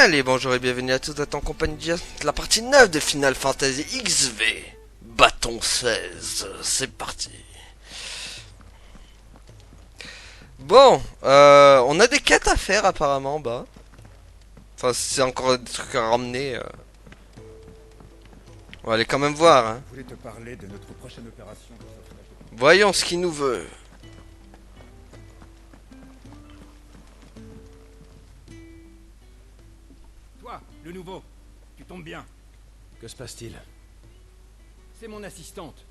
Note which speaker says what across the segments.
Speaker 1: Allez, bonjour et bienvenue à tous en compagnie de la partie 9 de Final Fantasy XV. Bâton 16, c'est parti. Bon, on a des quêtes à faire apparemment, bah. Enfin, c'est encore des trucs à ramener. On va aller quand même voir, hein.
Speaker 2: Je voulais te parler de notre prochaine opération de sauvetage.
Speaker 1: Voyons ce qu'il nous veut.
Speaker 2: Toi, le nouveau, tu tombes bien.
Speaker 3: Que se passe-t-il?
Speaker 2: C'est mon assistante.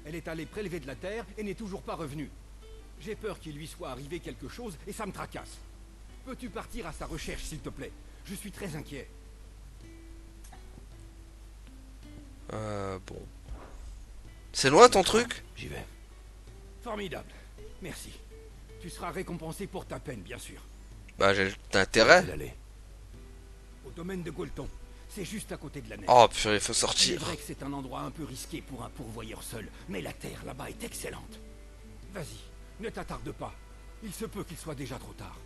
Speaker 2: Elle est allée prélever de la terre et n'est toujours pas revenue. J'ai peur qu'il lui soit arrivé quelque chose et ça me tracasse. Peux-tu partir à sa recherche, s'il te plaît? Je suis très inquiet.
Speaker 1: Bon. C'est loin ton truc?
Speaker 3: J'y vais.
Speaker 2: Formidable. Merci. Tu seras récompensé pour ta peine, bien sûr.
Speaker 1: Bah, j'ai intérêt.
Speaker 3: Allez.
Speaker 2: Au domaine de Golton. C'est juste à côté de la neige.
Speaker 1: Oh, purée, il faut
Speaker 2: C'est
Speaker 1: sortir.
Speaker 2: vrai que c'est un endroit un peu risqué pour un pourvoyeur seul, mais la terre là-bas est excellente. Vas-y, ne t'attarde pas. Il se peut qu'il soit déjà trop tard.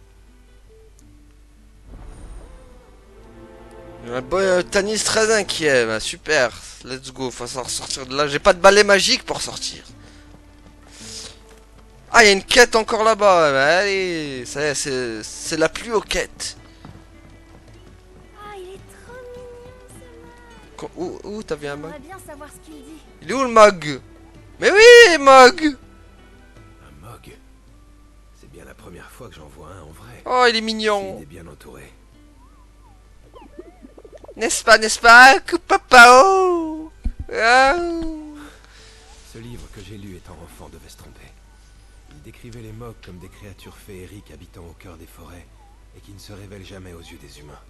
Speaker 1: Tanis très inquiet, bah, super. Let's go, faut s'en sortir de là. J'ai pas de balai magique pour sortir. Ah, il y a une quête encore là-bas. Bah, allez, ça y est, c'est la plus haute quête.
Speaker 4: Ah, il est trop mignon, ce mug.
Speaker 1: Où t'as vu un mug?
Speaker 4: J'aimerais bien savoir ce qu'il dit.
Speaker 1: Il est où le mug? Mais oui, mug.
Speaker 3: Un Mog. C'est bien la première fois que j'en vois un en vrai.
Speaker 1: Oh, il est
Speaker 3: Il
Speaker 1: mignon.
Speaker 3: est bien entouré.
Speaker 1: N'est-ce pas, Papa? Ah.
Speaker 3: Ce livre que j'ai lu étant enfant devait se tromper. Il décrivait les Mogs comme des créatures féeriques habitant au cœur des forêts et qui ne se révèlent jamais aux yeux des humains.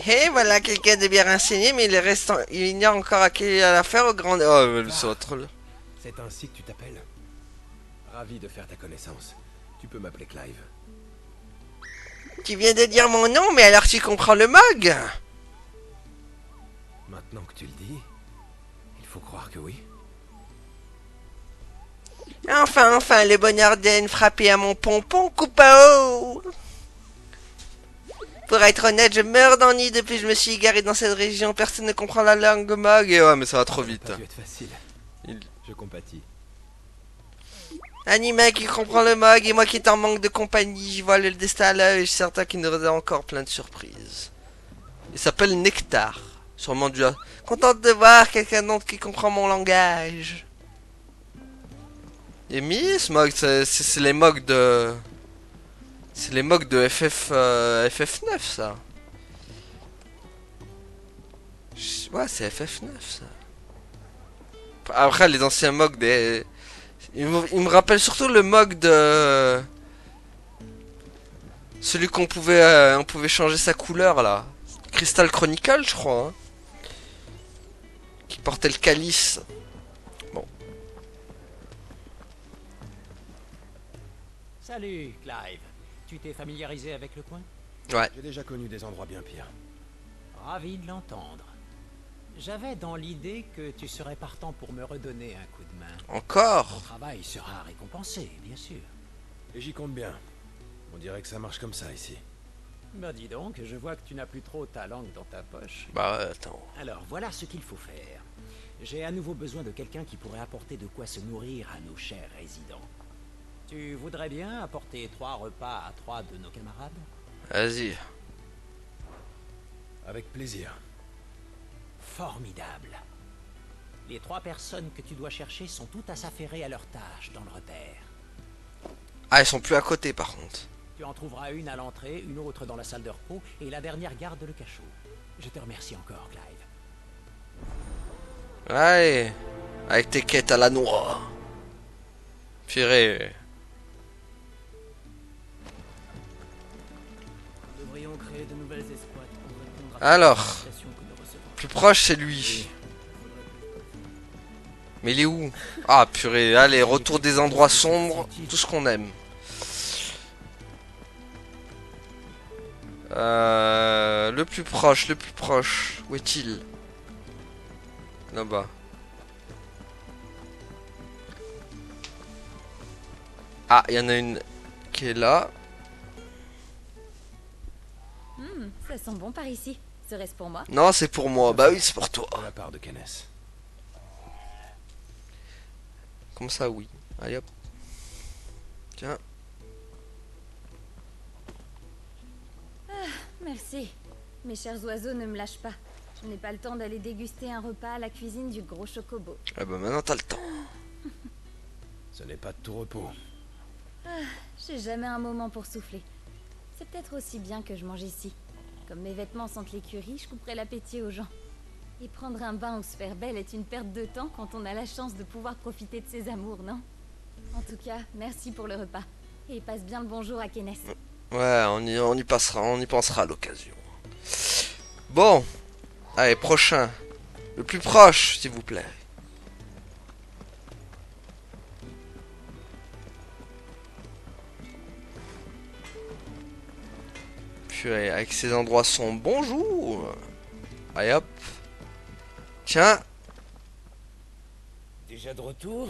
Speaker 1: Et voilà quelqu'un de bien renseigné, mais il ignore encore à qui a l'affaire au grand... Oh, c'est autre là.
Speaker 3: C'est ainsi que tu t'appelles? Ravi de faire ta connaissance. Tu peux m'appeler Clive.
Speaker 1: Tu viens de dire mon nom, mais alors tu comprends le mug?
Speaker 3: Maintenant que tu le dis, il faut croire que oui.
Speaker 1: Enfin, le bonheur d'Aine frappé à mon pompon, Coupao. Pour être honnête, je meurs d'ennui depuis que je me suis égaré dans cette région. Personne ne comprend la langue mug. Et ouais, mais ça va trop
Speaker 3: Ça n'a
Speaker 1: vite.
Speaker 3: pas dû être facile.
Speaker 1: Il-
Speaker 3: Je compatis.
Speaker 1: Un humain qui comprend le mug et moi qui est en manque de compagnie. Je vois le destin à l'œil et je suis certain qu'il nous réserve encore plein de surprises. Il s'appelle Nectar. Sûrement dû à... Contente de voir quelqu'un d'autre qui comprend mon langage. Et Miss Mog, c'est les Mogs de... C'est les Mogs de FF9 ça. Ouais, c'est FF9 ça. Après les anciens Mogs des... Il me rappelle surtout le Mog de... Celui on pouvait changer sa couleur là. Crystal Chronicle je crois. Hein. Qui portait le calice. Bon.
Speaker 5: Salut, Clive. Tu t'es familiarisé avec le coin?
Speaker 1: Ouais.
Speaker 3: J'ai déjà connu des endroits bien pires.
Speaker 5: Ravi de l'entendre. J'avais dans l'idée que tu serais partant pour me redonner un coup de main. Ton
Speaker 1: Encore.
Speaker 5: travail sera récompensé, bien sûr.
Speaker 3: Et j'y compte bien. On dirait que ça marche comme ça ici.
Speaker 5: Bah dis donc, je vois que tu n'as plus trop ta langue dans ta poche.
Speaker 1: Bah ouais, attends.
Speaker 5: Alors voilà ce qu'il faut faire. J'ai à nouveau besoin de quelqu'un qui pourrait apporter de quoi se nourrir à nos chers résidents. Tu voudrais bien apporter 3 repas à 3 de nos camarades?
Speaker 1: Vas-y.
Speaker 3: Avec plaisir.
Speaker 5: Formidable. Les 3 personnes que tu dois chercher sont toutes à s'affairer à leur tâche dans le repère.
Speaker 1: Ah, ils sont plus à côté par contre.
Speaker 5: Tu en trouveras une à l'entrée, une autre dans la salle de repos, et la dernière garde le cachot. Je te remercie encore, Clive.
Speaker 1: Allez. Avec tes quêtes à la noix. Purée.
Speaker 5: Nous devrions créer de nouvelles escouades pour répondre
Speaker 1: Alors.
Speaker 5: l'invitation que nous recevons.
Speaker 1: Plus proche c'est lui. Mais il est où? Ah purée, allez, retour des endroits sombres, tout ce qu'on aime. Le plus proche. Où est-il? Là-bas. Ah, il y en a une qui est là.
Speaker 4: Ça sent bon par ici. Serait-ce pour moi?
Speaker 1: Non, c'est pour moi. Bah oui, c'est pour toi.
Speaker 3: De la part de Kenneth.
Speaker 1: Comme ça, oui. Allez hop. Tiens.
Speaker 4: Merci. Mes chers oiseaux ne me lâchent pas. Je n'ai pas le temps d'aller déguster un repas à la cuisine du gros chocobo.
Speaker 1: Ah bah maintenant t'as le temps.
Speaker 3: Ce n'est pas de tout repos.
Speaker 4: J'ai jamais un moment pour souffler. C'est peut-être aussi bien que je mange ici. Comme mes vêtements sentent l'écurie, je couperai l'appétit aux gens. Et prendre un bain ou se faire belle est une perte de temps quand on a la chance de pouvoir profiter de ses amours, non? En tout cas, merci pour le repas. Et passe bien le bonjour à Kenneth.
Speaker 1: Ouais, on y passera, on y pensera à l'occasion. Bon. Allez, prochain. Le plus proche, s'il vous plaît. Purée, avec ces endroits sont bonjour. Allez hop. Tiens.
Speaker 6: Déjà de retour?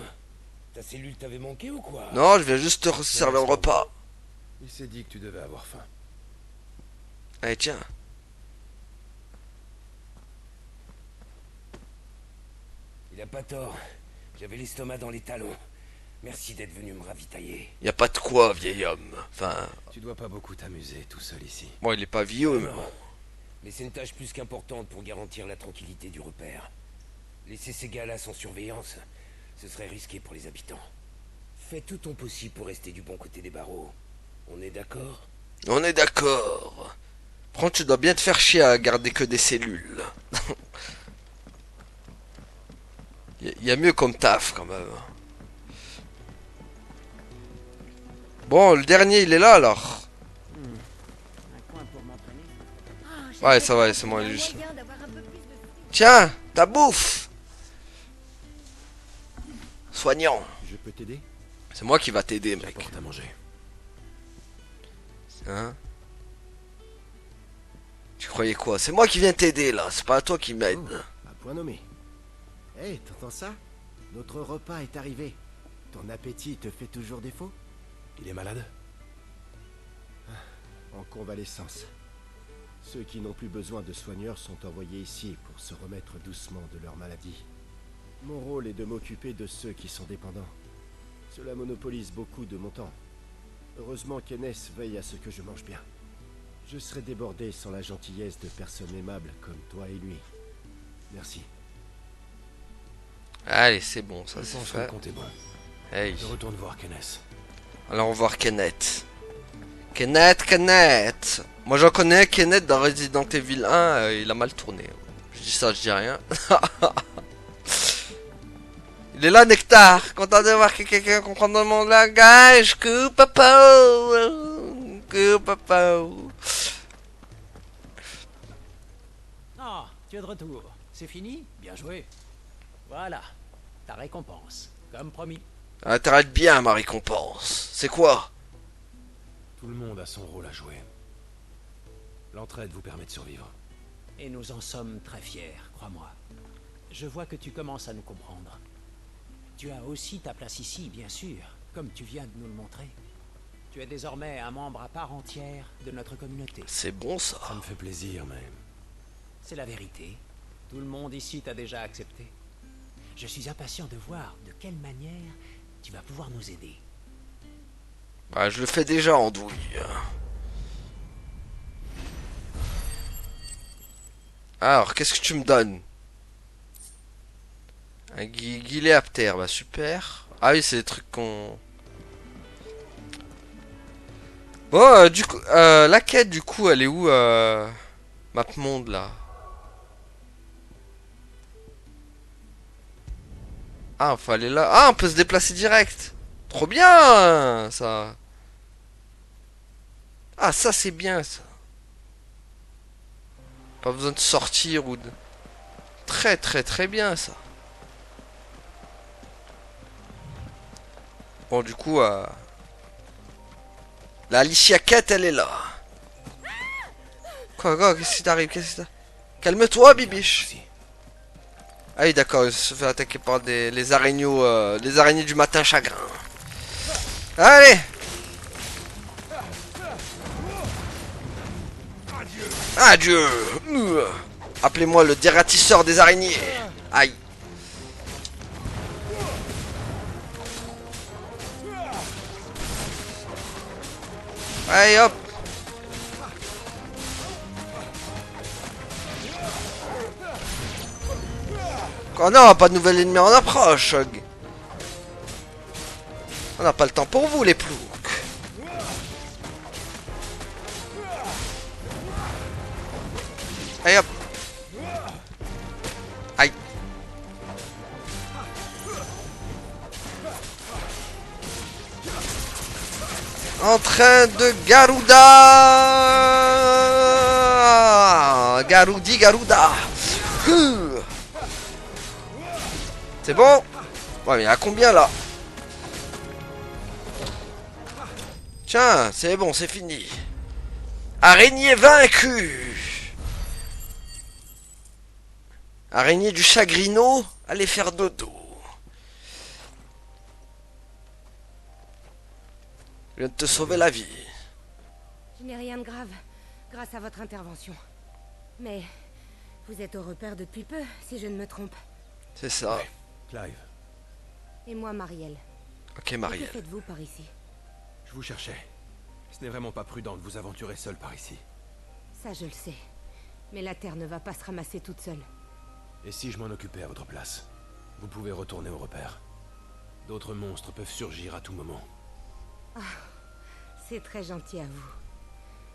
Speaker 6: Ta cellule t'avait manqué ou quoi?
Speaker 1: Non, je viens juste te servir le repas.
Speaker 3: Il s'est dit que tu devais avoir faim.
Speaker 1: Allez, tiens.
Speaker 6: Il a pas tort. J'avais l'estomac dans les talons. Merci d'être venu me ravitailler.
Speaker 1: Y a pas de quoi, vieil homme. Enfin,
Speaker 3: Tu dois pas beaucoup t'amuser tout seul ici.
Speaker 1: bon, il est pas vieux, mais
Speaker 6: Non.
Speaker 1: bon.
Speaker 6: Mais c'est une tâche plus qu'importante pour garantir la tranquillité du repère. Laisser ces gars-là sans surveillance, ce serait risqué pour les habitants. Fais tout ton possible pour rester du bon côté des barreaux. On est d'accord?
Speaker 1: On est d'accord. Par contre, tu dois bien te faire chier à garder que des cellules. Y a mieux comme taf, quand même. Bon, le dernier, il est là, alors.
Speaker 5: Un coin pour m'entraîner.
Speaker 1: Ouais, ça va, c'est moi, juste. Tiens, ta bouffe. Soignant.
Speaker 3: Je peux t'aider?
Speaker 1: C'est moi qui va t'aider, mec.
Speaker 3: J'apporte à manger.
Speaker 1: Hein? Tu croyais quoi? C'est moi qui viens t'aider, là. C'est pas toi qui m'aide.
Speaker 7: Un point nommé. Hé, t'entends ça? Notre repas est arrivé. Ton appétit te fait toujours défaut?
Speaker 3: Il est malade?
Speaker 7: En convalescence. Ceux qui n'ont plus besoin de soigneurs sont envoyés ici pour se remettre doucement de leur maladie. Mon rôle est de m'occuper de ceux qui sont dépendants. Cela monopolise beaucoup de mon temps. Heureusement Kenneth veille à ce que je mange bien. Je serais débordé sans la gentillesse de personnes aimables comme toi et lui. Merci.
Speaker 1: Allez, c'est bon, ça
Speaker 3: Je
Speaker 1: c'est
Speaker 3: pense que le
Speaker 1: fait.
Speaker 3: compte est bon.
Speaker 1: Hey.
Speaker 3: Je retourne voir Kenneth.
Speaker 1: Alors on va voir Kenneth. Kenneth. Moi j'en connais Kenneth dans Resident Evil 1, il a mal tourné. Je dis ça, je dis rien. Il est là, Nectar. Content de voir que quelqu'un comprend mon langage. Coupe-papa.
Speaker 5: Ah, tu es de retour. C'est fini? Bien joué. Voilà, ta récompense, comme promis.
Speaker 1: Ah, t'arrêtes bien ma récompense. C'est quoi?
Speaker 3: Tout le monde a son rôle à jouer. L'entraide vous permet de survivre.
Speaker 5: Et nous en sommes très fiers, crois-moi. Je vois que tu commences à nous comprendre. Tu as aussi ta place ici, bien sûr, comme tu viens de nous le montrer. Tu es désormais un membre à part entière de notre communauté.
Speaker 1: C'est bon ça.
Speaker 3: Ça me fait plaisir même.
Speaker 5: C'est la vérité. Tout le monde ici t'a déjà accepté. Je suis impatient de voir de quelle manière tu vas pouvoir nous aider.
Speaker 1: Bah, je le fais déjà en douille. Alors, qu'est-ce que tu me donnes? Un guiléaptère, bah super. Ah oui, c'est des trucs qu'on... Bon, du coup, la quête, du coup, elle est où, Map Monde, là? Ah, faut aller là. Ah, on peut se déplacer direct. Trop bien, ça. Ah, ça, c'est bien, ça. Pas besoin de sortir ou de... Très, très, très bien, ça. Bon, du coup, la Alicia Quête, elle est là. Quoi, qu'est-ce qui t'arrive? Calme-toi, bibiche.
Speaker 3: Si.
Speaker 1: Ah oui, d'accord, il se fait attaquer par les araignées, les araignées du matin chagrin. Allez! Adieu. Appelez-moi le dératisseur des araignées. Aïe. Allez hop. Oh non, pas de nouvel ennemi en approche. On n'a pas le temps pour vous les ploucs. Allez hop. Aïe. En train de Garuda. Garoudi Garuda. C'est bon? Ouais, mais il y a combien là? Tiens, c'est bon, c'est fini. Araignée vaincue. Araignée du chagrino, allez faire dodo. Je viens de te sauver la vie.
Speaker 8: Je n'ai rien de grave, grâce à votre intervention. Mais vous êtes au repère depuis peu, si je ne me trompe.
Speaker 1: C'est ça.
Speaker 3: Ouais. Clive,
Speaker 8: Et moi, Marielle.
Speaker 1: Ok,
Speaker 8: Que
Speaker 1: Marielle.
Speaker 8: faites-vous par ici?
Speaker 3: je vous cherchais. Ce n'est vraiment pas prudent de vous aventurer seul par ici.
Speaker 8: Ça, je le sais. Mais la Terre ne va pas se ramasser toute seule.
Speaker 3: Et si je m'en occupais à votre place? Vous pouvez retourner au repère. D'autres monstres peuvent surgir à tout moment.
Speaker 8: C'est très gentil à vous.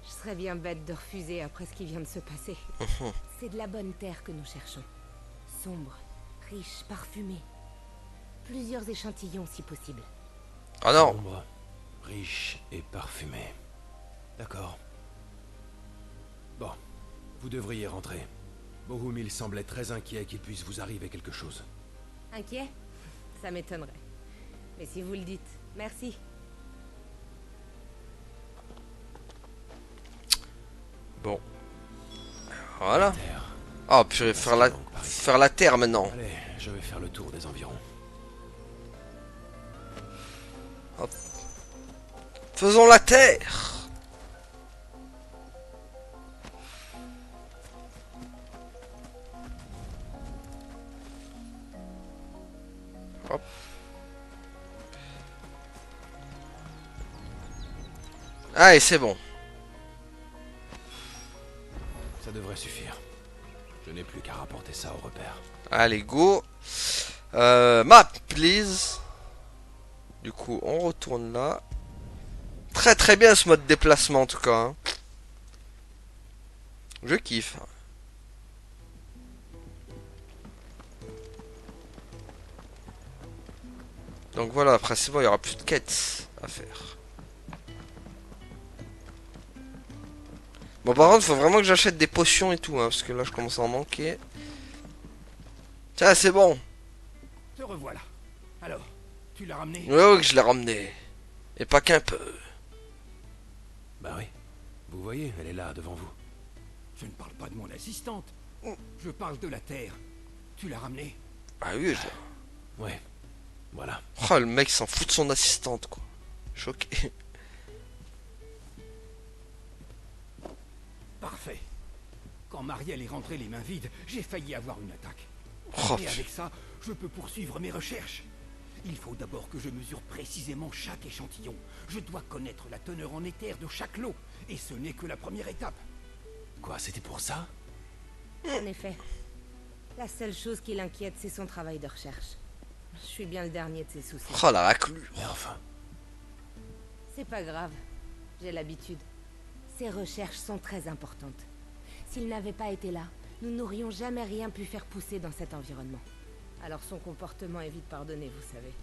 Speaker 8: Je serais bien bête de refuser après ce qui vient de se passer. C'est de la bonne terre que nous cherchons. Sombre, riche, parfumée. Plusieurs échantillons si possible.
Speaker 1: Oh non.
Speaker 3: Sombre, riche et parfumé. D'accord. Bon, vous devriez rentrer. Bohumil semblait très inquiet qu'il puisse vous arriver quelque chose.
Speaker 8: Inquiet? Ça m'étonnerait. Mais si vous le dites, merci.
Speaker 1: Bon. Voilà.
Speaker 3: Terre.
Speaker 1: Oh, purée, faire la terre maintenant.
Speaker 3: Allez, je vais faire le tour des environs.
Speaker 1: Faisons la terre. Hop. Allez, c'est bon.
Speaker 3: Ça devrait suffire. Je n'ai plus qu'à rapporter ça au repère.
Speaker 1: Allez, go. Map, please. Du coup, on retourne là. Très très bien ce mode déplacement en tout cas. Hein. Je kiffe. Donc voilà, après c'est bon, il n'y aura plus de quêtes à faire. Bon, par contre, faut vraiment que j'achète des potions et tout, hein, parce que là je commence à en manquer. Tiens, c'est bon.
Speaker 2: Te revoilà. Alors, tu l'as ramené?
Speaker 1: Ouais, je l'ai ramené. Et pas qu'un peu.
Speaker 3: Bah oui. Vous voyez, elle est là, devant vous.
Speaker 2: Je ne parle pas de mon assistante. Je parle de la Terre. Tu l'as ramené?
Speaker 1: Ah oui, je...
Speaker 3: Ouais. Voilà.
Speaker 1: Oh, le mec s'en fout de son assistante, quoi. Choqué.
Speaker 2: Parfait. Quand Marielle est rentrée les mains vides, j'ai failli avoir une attaque.
Speaker 1: Oh,
Speaker 2: Et avec ça, je peux poursuivre mes recherches. Il faut d'abord que je mesure précisément chaque échantillon. Je dois connaître la teneur en éther de chaque lot. Et ce n'est que la première étape.
Speaker 3: Quoi, c'était pour ça?
Speaker 8: En effet. La seule chose qui l'inquiète, c'est son travail de recherche. Je suis bien le dernier de ses soucis.
Speaker 1: oh la raclure.
Speaker 3: Mais enfin,
Speaker 8: C'est pas grave. J'ai l'habitude. Ses recherches sont très importantes. S'il n'avait pas été là, nous n'aurions jamais rien pu faire pousser dans cet environnement. Alors son comportement est vite pardonné, vous savez.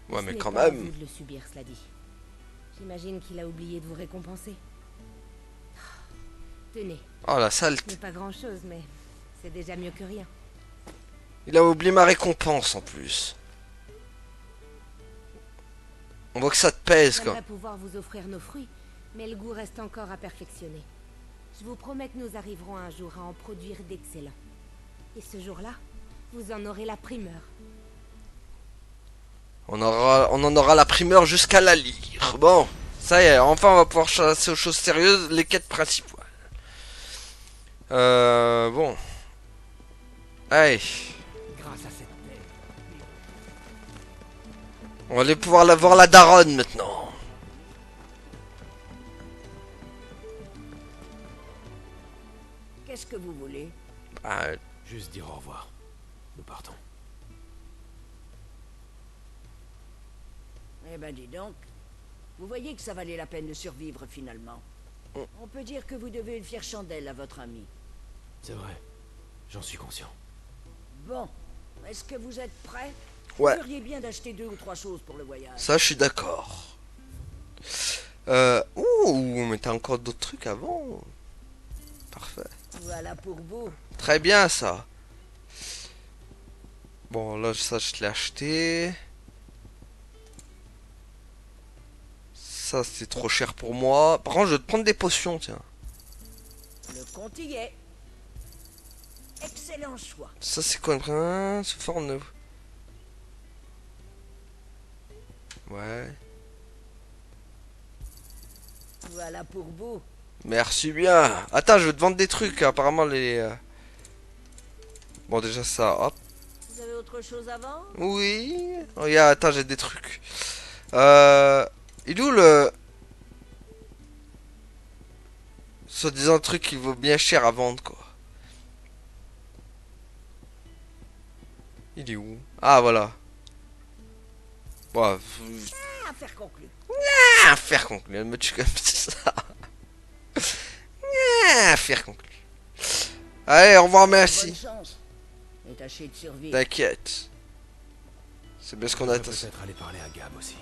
Speaker 1: Ouais,
Speaker 8: Ce
Speaker 1: mais
Speaker 8: n'est
Speaker 1: quand
Speaker 8: pas à
Speaker 1: même.
Speaker 8: vous de le subir, cela dit. J'imagine qu'il a oublié de vous récompenser. Tenez,
Speaker 1: Oh la
Speaker 8: ce
Speaker 1: saleté.
Speaker 8: n'est pas grand-chose, mais c'est déjà mieux que rien.
Speaker 1: Il a oublié ma récompense en plus. On voit que ça te pèse, quoi.
Speaker 8: J'aimerais pouvoir vous offrir nos fruits, mais le goût reste encore à perfectionner. Je vous promets que nous arriverons un jour à en produire d'excellents. Et ce jour-là, vous en aurez la primeur.
Speaker 1: On en aura la primeur jusqu'à la lire. Bon, ça y est, enfin on va pouvoir chasser aux choses sérieuses, les quêtes principales. Bon. Allez.
Speaker 2: Grâce à cette terre.
Speaker 1: On va aller pouvoir la voir la daronne maintenant.
Speaker 9: Qu'est-ce que vous voulez?
Speaker 1: Bah,
Speaker 3: Juste dire au revoir. Nous partons.
Speaker 9: Eh ben dis donc. Vous voyez que ça valait la peine de survivre finalement. On peut dire que vous devez une fière chandelle à votre ami.
Speaker 3: C'est vrai. J'en suis conscient.
Speaker 9: Bon, est-ce que vous êtes prêts?
Speaker 1: Ouais.
Speaker 9: Vous feriez bien d'acheter 2 ou 3 choses pour le voyage.
Speaker 1: ça je suis d'accord. Ouh, mais t'as encore d'autres trucs avant. Parfait.
Speaker 9: Voilà pour vous.
Speaker 1: Très bien ça. Bon là ça je l'ai acheté. Ça c'est trop cher pour moi. Par contre je vais te prendre des potions tiens.
Speaker 9: Le compte y est. Excellent choix.
Speaker 1: Ça c'est quoi un sous forme de... Ouais.
Speaker 9: Voilà pour vous.
Speaker 1: Merci bien. Attends je vais te vendre des trucs apparemment les... Bon déjà ça hop.
Speaker 9: Vous avez autre chose à vendre?
Speaker 1: Oui. Regarde attends j'ai des trucs. Il est où le... Soi-disant truc qui vaut bien cher à vendre quoi. Il est où? Ah voilà. Bon,
Speaker 9: Affaire conclue.
Speaker 1: affaire conclue. Elle me tue comme ça. Affaire conclue. Allez, au revoir,
Speaker 9: Bonne
Speaker 1: merci.
Speaker 9: chance. Et tâchez de survivre.
Speaker 1: T'inquiète. C'est bien ce qu'on
Speaker 3: On
Speaker 1: a.
Speaker 3: peut peut-être aller parler à Gab aussi.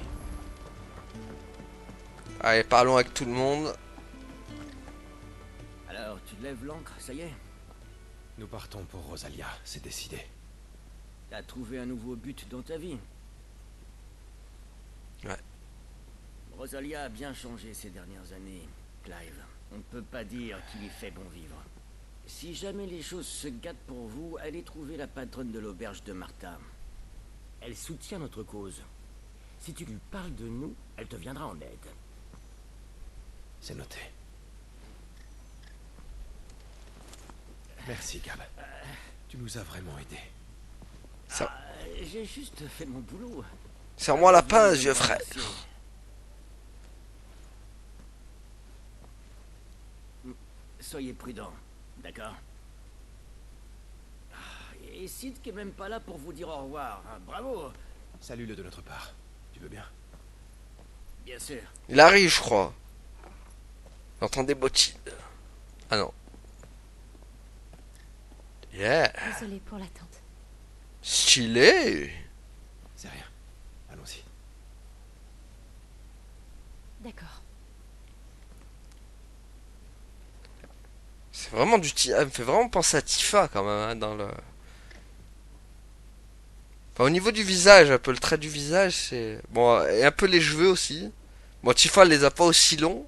Speaker 1: Allez, parlons avec tout le monde.
Speaker 10: Alors, tu lèves l'ancre, ça y est?
Speaker 3: Nous partons pour Rosalia, c'est décidé.
Speaker 10: T'as trouvé un nouveau but dans ta vie?
Speaker 1: Ouais.
Speaker 10: Rosalia a bien changé ces dernières années, Clive. On ne peut pas dire qu'il y fait bon vivre. Si jamais les choses se gâtent pour vous, allez trouver la patronne de l'auberge de Martha. Elle soutient notre cause. Si tu lui parles de nous, elle te viendra en aide.
Speaker 3: C'est noté. Merci, Gab. Tu nous as vraiment aidés.
Speaker 1: Ça...
Speaker 10: J'ai juste fait mon boulot.
Speaker 1: Serre-moi la pince, vieux frère.
Speaker 10: Soyez prudents, d'accord? Et Sid qui est même pas là pour vous dire au revoir. Hein. Bravo!
Speaker 3: Salue-le de notre part. Tu veux bien?
Speaker 10: Bien sûr.
Speaker 1: Il arrive, je crois. J'entends des bottines. Ah non. Yeah.
Speaker 4: Désolée pour l'attente.
Speaker 1: Stylé.
Speaker 3: C'est rien. Allons-y.
Speaker 4: D'accord.
Speaker 1: C'est vraiment du... Elle me fait vraiment penser à Tifa quand même, hein, dans le... Enfin, au niveau du visage, un peu le trait du visage, c'est... Bon, et un peu les cheveux aussi. Bon, Tifa, elle les a pas aussi longs.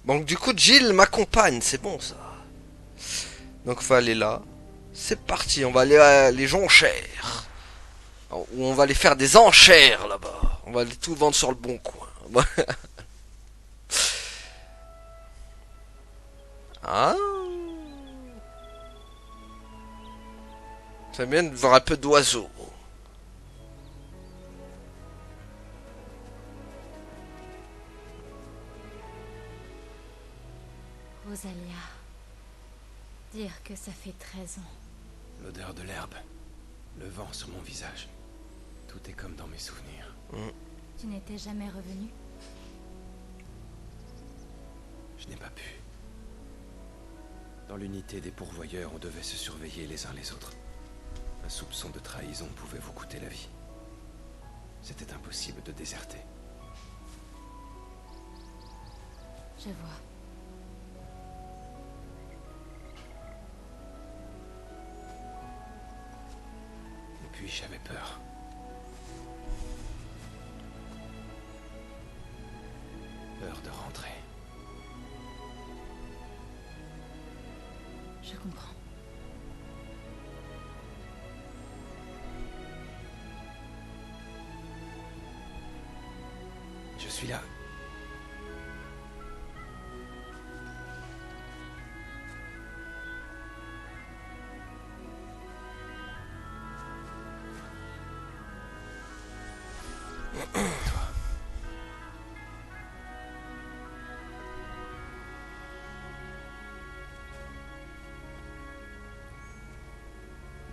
Speaker 1: Donc du coup, Jill m'accompagne, c'est bon ça. Donc on va aller là. C'est parti, on va aller à les jonchères. Ou on va aller faire des enchères là-bas. On va aller tout vendre sur le bon coin. Ah. C'est bien de voir un peu d'oiseaux.
Speaker 4: Rosalia. Dire que ça fait 13 ans.
Speaker 3: L'odeur de l'herbe. Le vent sur mon visage. Tout est comme dans mes souvenirs.
Speaker 4: Tu n'étais jamais revenu?
Speaker 3: Je n'ai pas pu. Dans l'unité des pourvoyeurs, on devait se surveiller les uns les autres. Un soupçon de trahison pouvait vous coûter la vie. C'était impossible de déserter.
Speaker 4: Je vois.
Speaker 3: Et puis j'avais peur. Peur de rentrer.
Speaker 4: Je comprends.
Speaker 3: Je suis là.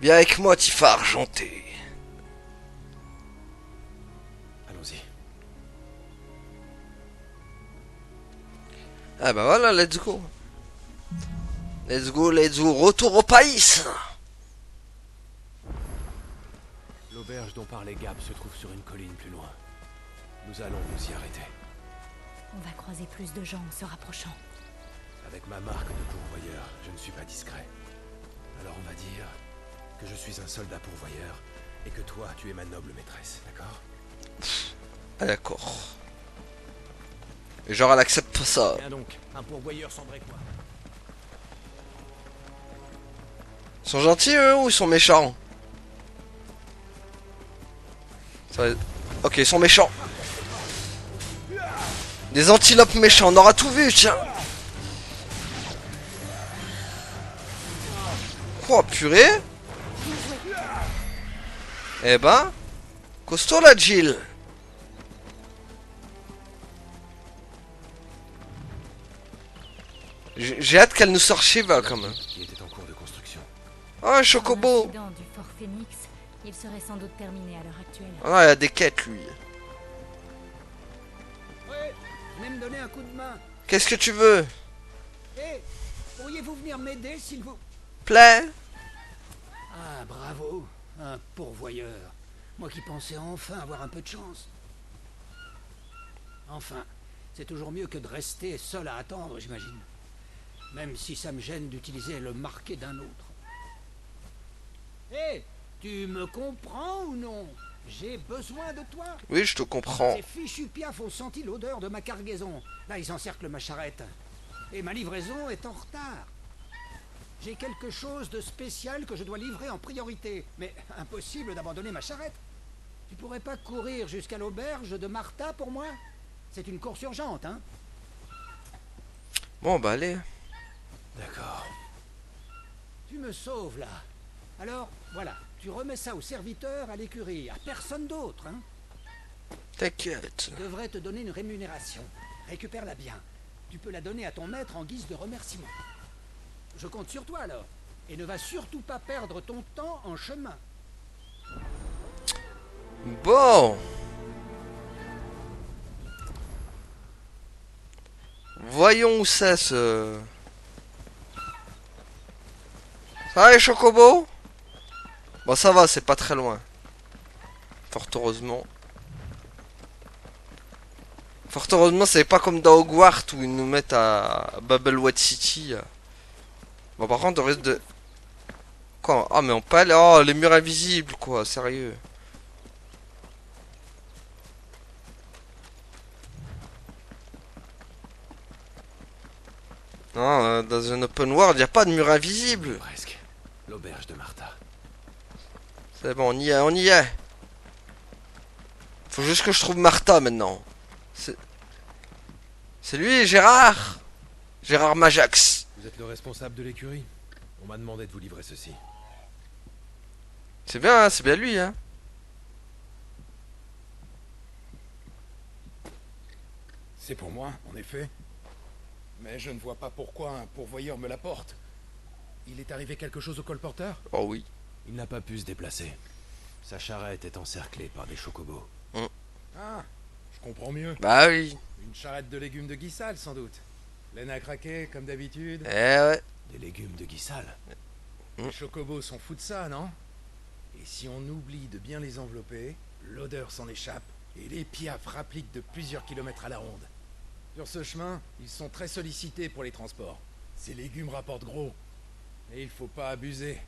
Speaker 1: Viens avec moi, Tifa argenté.
Speaker 3: Allons-y.
Speaker 1: Ah bah voilà, let's go. Let's go, let's go. Retour au pays.
Speaker 5: L'auberge dont parlait Gab se trouve sur une colline plus loin. Nous allons nous y arrêter.
Speaker 4: On va croiser plus de gens en se rapprochant.
Speaker 3: Avec ma marque de pourvoyeur, je ne suis pas discret. Alors on va dire que je suis un soldat pourvoyeur et que toi, tu es ma noble maîtresse, d'accord?
Speaker 1: Ah d'accord. Et genre elle accepte pas ça.
Speaker 5: Viens donc, un pourvoyeur sans vrai quoi.
Speaker 1: Ils sont gentils eux ou ils sont méchants? Ça va... Ok, ils sont méchants. Des antilopes méchants, on aura tout vu, tiens. Oh purée. Eh ben, costaud la Jill. J'ai hâte qu'elle nous sorte Shiva quand même.
Speaker 3: Qui était en cours de construction.
Speaker 1: Oh un chocobo.
Speaker 4: L'incident du Fort Phoenix, il serait sans doute terminé à l'heure actuelle.
Speaker 1: Ah il a des quêtes lui.
Speaker 2: Ouais, venez me donner un coup de main.
Speaker 1: Qu'est-ce que tu veux?
Speaker 2: Hé, pourriez-vous venir m'aider, s'il vous
Speaker 1: Plaît.
Speaker 2: Ah, bravo, un pourvoyeur. Moi qui pensais enfin avoir un peu de chance. Enfin, c'est toujours mieux que de rester seul à attendre, j'imagine. Même si ça me gêne d'utiliser le marqué d'un autre. Hé, tu me comprends ou non? J'ai besoin de toi.
Speaker 1: Oui je te comprends.
Speaker 2: Ces fichus piafs ont senti l'odeur de ma cargaison. Là, ils encerclent ma charrette. Et ma livraison est en retard. J'ai quelque chose de spécial que je dois livrer en priorité. Mais impossible d'abandonner ma charrette. Tu pourrais pas courir jusqu'à l'auberge de Martha pour moi? C'est une course urgente, hein?
Speaker 1: Bon bah allez.
Speaker 3: D'accord.
Speaker 2: Tu me sauves, là. Alors, voilà. Tu remets ça au serviteur à l'écurie. À personne d'autre, hein?
Speaker 1: T'inquiète.
Speaker 2: Je devrais te donner une rémunération. Récupère-la bien. Tu peux la donner à ton maître en guise de remerciement. Je compte sur toi alors. Et ne va surtout pas perdre ton temps en chemin.
Speaker 1: Bon. Voyons où c'est ce... Ça va les chocobos? Bon ça va, c'est pas très loin. Fort heureusement. Fort heureusement c'est pas comme dans Hogwarts où ils nous mettent à Babelwet City. Bon par contre on risque de... Quoi? Ah mais on peut aller... Oh les murs invisibles quoi, sérieux. Non, dans un open world, y a pas de mur invisible.
Speaker 3: Presque. L'auberge de Martha.
Speaker 1: C'est bon, on y est, on y est. Faut juste que je trouve Martha maintenant. C'est lui, Gérard. Gérard Majax.
Speaker 3: Vous êtes le responsable de l'écurie? On m'a demandé de vous livrer ceci.
Speaker 1: C'est bien lui, hein.
Speaker 11: C'est pour moi, en effet. Mais je ne vois pas pourquoi un pourvoyeur me l'apporte. Il est arrivé quelque chose au colporteur?
Speaker 1: Oh oui.
Speaker 3: Il n'a pas pu se déplacer. Sa charrette est encerclée par des chocobos.
Speaker 11: Ah, je comprends mieux.
Speaker 1: Bah oui.
Speaker 11: Une charrette de légumes de Guissal, sans doute. Laine à craquer, comme d'habitude.
Speaker 1: Eh ouais.
Speaker 3: Des légumes de Guissal.
Speaker 11: Les chocobos sont fous de ça, non? Et si on oublie de bien les envelopper, l'odeur s'en échappe, et les piafs rappliquent de plusieurs kilomètres à la ronde. Sur ce chemin, ils sont très sollicités pour les transports. Ces légumes rapportent gros. Et il faut pas abuser.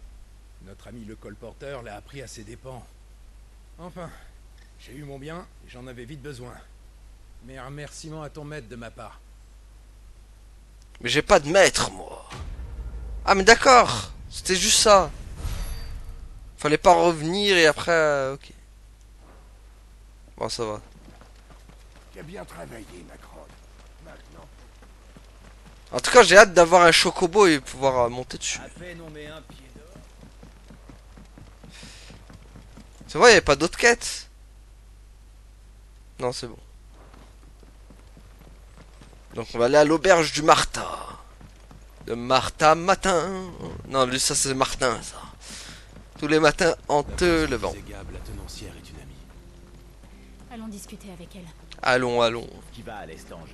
Speaker 11: Notre ami le colporteur l'a appris à ses dépens. Enfin, j'ai eu mon bien et j'en avais vite besoin. Mais un remerciement à ton maître de ma part.
Speaker 1: Mais j'ai pas de maître, moi. Ah mais d'accord. C'était juste ça. Fallait pas revenir et après... ok. Bon, ça va.
Speaker 11: Tu as bien travaillé, Macron. Maintenant...
Speaker 1: En tout cas, j'ai hâte d'avoir un chocobo et pouvoir monter dessus.
Speaker 2: À peine on met un pied dehors.
Speaker 1: C'est vrai, il n'y avait pas d'autres quêtes. Non, c'est bon. Donc on va aller à l'auberge du Martha. De Martha matin. Non, lui, ça c'est Martin, ça. Tous les matins en te levant.
Speaker 3: Gab, la tenancière, est une amie.
Speaker 4: Allons discuter avec elle.
Speaker 1: Allons, allons.
Speaker 12: Qui va à l'estange.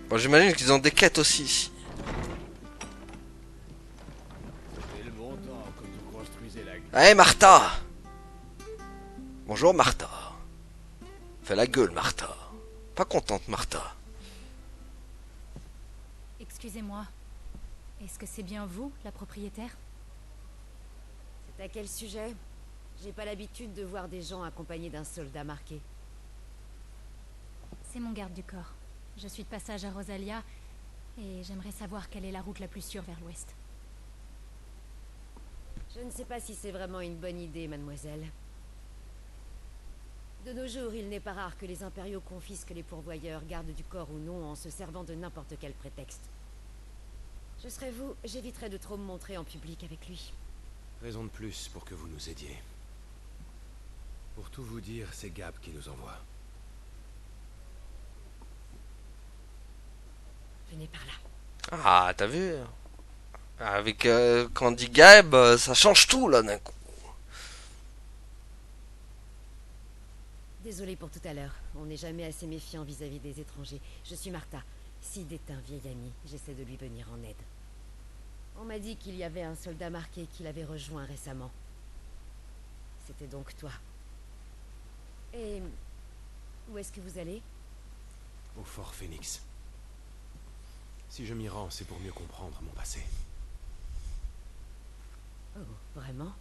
Speaker 1: Bon, j'imagine qu'ils ont des quêtes aussi ici.
Speaker 12: C'était le bon temps quand vous construisez la...
Speaker 1: Hey Martha! Bonjour Martha. Fais la gueule Martha. Pas contente Martha.
Speaker 4: Excusez-moi. Est-ce que c'est bien vous, la propriétaire?
Speaker 8: C'est à quel sujet? J'ai pas l'habitude de voir des gens accompagnés d'un soldat marqué.
Speaker 4: C'est mon garde du corps. Je suis de passage à Rosalia et j'aimerais savoir quelle est la route la plus sûre vers l'ouest.
Speaker 8: Je ne sais pas si c'est vraiment une bonne idée, mademoiselle. De nos jours, il n'est pas rare que les impériaux confisquent les pourvoyeurs, gardes du corps ou non, en se servant de n'importe quel prétexte. Je serais vous, j'éviterais de trop me montrer en public avec lui.
Speaker 3: Raison de plus pour que vous nous aidiez. Pour tout vous dire, c'est Gab qui nous envoie.
Speaker 8: Venez par là.
Speaker 1: Ah, t'as vu? Avec quand on dit Gab, ça change tout là d'un coup.
Speaker 8: Désolé pour tout à l'heure. On n'est jamais assez méfiant vis-à-vis des étrangers. Je suis Martha. Sid est un vieil ami. J'essaie de lui venir en aide. On m'a dit qu'il y avait un soldat marqué qui l'avait rejoint récemment. C'était donc toi. Et... où est-ce que vous allez?
Speaker 3: Au Fort Phoenix. Si je m'y rends, c'est pour mieux comprendre mon passé.
Speaker 8: Oh, vraiment?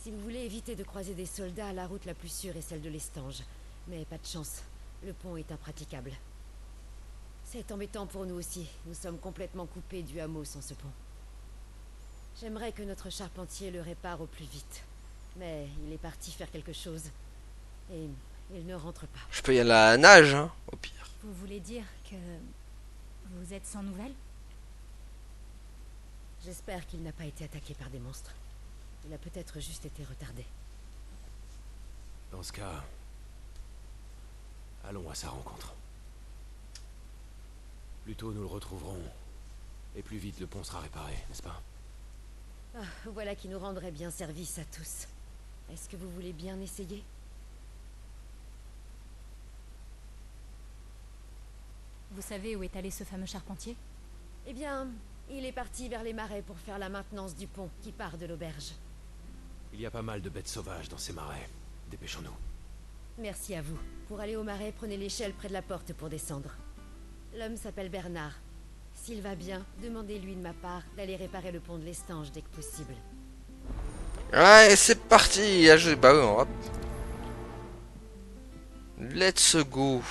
Speaker 8: Si vous voulez éviter de croiser des soldats, la route la plus sûre est celle de l'estange. Mais pas de chance. Le pont est impraticable. C'est embêtant pour nous aussi. Nous sommes complètement coupés du hameau sans ce pont. J'aimerais que notre charpentier le répare au plus vite. Mais il est parti faire quelque chose. Et il ne rentre pas.
Speaker 1: Je peux y aller à la nage, hein, au pire.
Speaker 4: Vous voulez dire que vous êtes sans nouvelles?
Speaker 8: J'espère qu'il n'a pas été attaqué par des monstres. Il a peut-être juste été retardé.
Speaker 3: Dans ce cas, allons à sa rencontre. Plus tôt nous le retrouverons, et plus vite le pont sera réparé, n'est-ce pas?
Speaker 8: Ah, voilà qui nous rendrait bien service à tous. Est-ce que vous voulez bien essayer?
Speaker 4: Vous savez où est allé ce fameux charpentier?
Speaker 8: Eh bien, il est parti vers les marais pour faire la maintenance du pont qui part de l'auberge.
Speaker 3: Il y a pas mal de bêtes sauvages dans ces marais. Dépêchons-nous.
Speaker 8: Merci à vous. Pour aller au marais, prenez l'échelle près de la porte pour descendre. L'homme s'appelle Bernard. S'il va bien, demandez-lui de ma part d'aller réparer le pont de l'estange dès que possible.
Speaker 1: Ouais, c'est parti. Bah oui, hop. Let's go.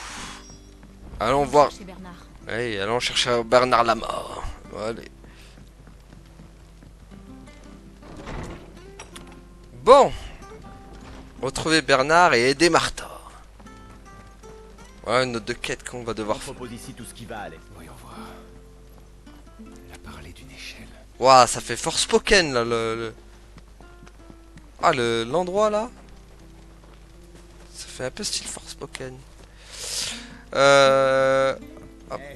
Speaker 1: Allons voir.
Speaker 4: Bernard.
Speaker 1: Allez, allons chercher Bernard Lamort. Allez. Bon. Retrouver Bernard et aider Martha. Voilà une note de quête qu'on va devoir faire.
Speaker 12: Propose ici tout ce qui va aller.
Speaker 3: Voyons voir. Il a parlé d'une échelle.
Speaker 1: Waouh, ça fait Forspoken là Ah, l'endroit là. Ça fait un peu style Forspoken.
Speaker 12: Hey,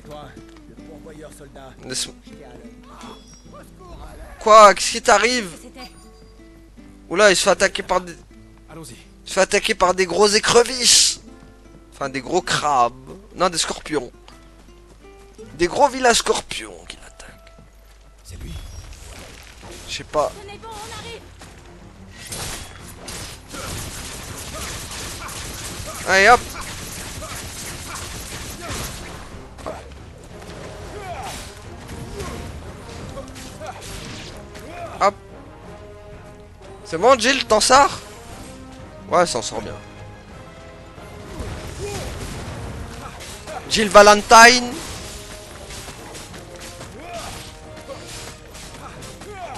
Speaker 12: toi, le pourvoyeur soldat.
Speaker 1: Quoi? Qu'est-ce qui t'arrive?
Speaker 4: C'était...
Speaker 1: Oula, il se fait attaquer par des...
Speaker 3: Allons-y.
Speaker 1: Il se fait attaquer par des gros écrevisses. Enfin, des gros crabes. Non, des scorpions. Des gros villas scorpions qui l'attaquent.
Speaker 3: C'est lui.
Speaker 1: Je sais pas.
Speaker 4: Tenez bon, on arrive.
Speaker 1: Allez, hop. Hop. C'est bon, Jill, t'en sors? Ouais, s'en sort bien. Jill Valentine.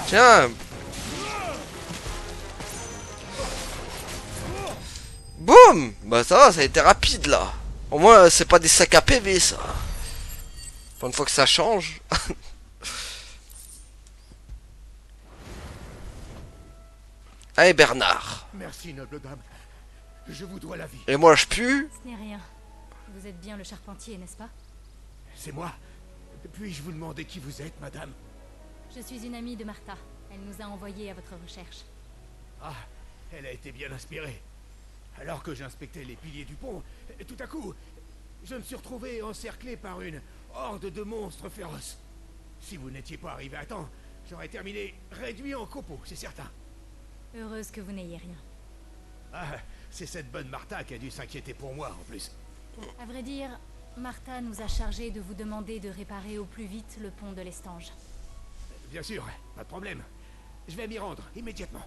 Speaker 1: Tiens. Boum. Bah ça va, ça a été rapide là. Au moins, c'est pas des sacs à PV ça. Enfin, une fois que ça change. Allez Bernard.
Speaker 12: Merci, noble dame. Je vous dois la vie.
Speaker 1: Et moi je pue.
Speaker 4: Ce n'est rien. Vous êtes bien le charpentier, n'est-ce pas?
Speaker 12: C'est moi. Puis-je vous demander qui vous êtes, madame?
Speaker 4: Je suis une amie de Martha. Elle nous a envoyés à votre recherche.
Speaker 12: Ah, elle a été bien inspirée. Alors que j'inspectais les piliers du pont, tout à coup, je me suis retrouvé encerclé par une horde de monstres féroces. Si vous n'étiez pas arrivé à temps, j'aurais terminé réduit en copeaux, c'est certain.
Speaker 4: Heureuse que vous n'ayez rien.
Speaker 12: Ah, c'est cette bonne Martha qui a dû s'inquiéter pour moi, en plus.
Speaker 4: À vrai dire, Martha nous a chargés de vous demander de réparer au plus vite le pont de l'Estange.
Speaker 12: Bien sûr, pas de problème. Je vais m'y rendre, immédiatement.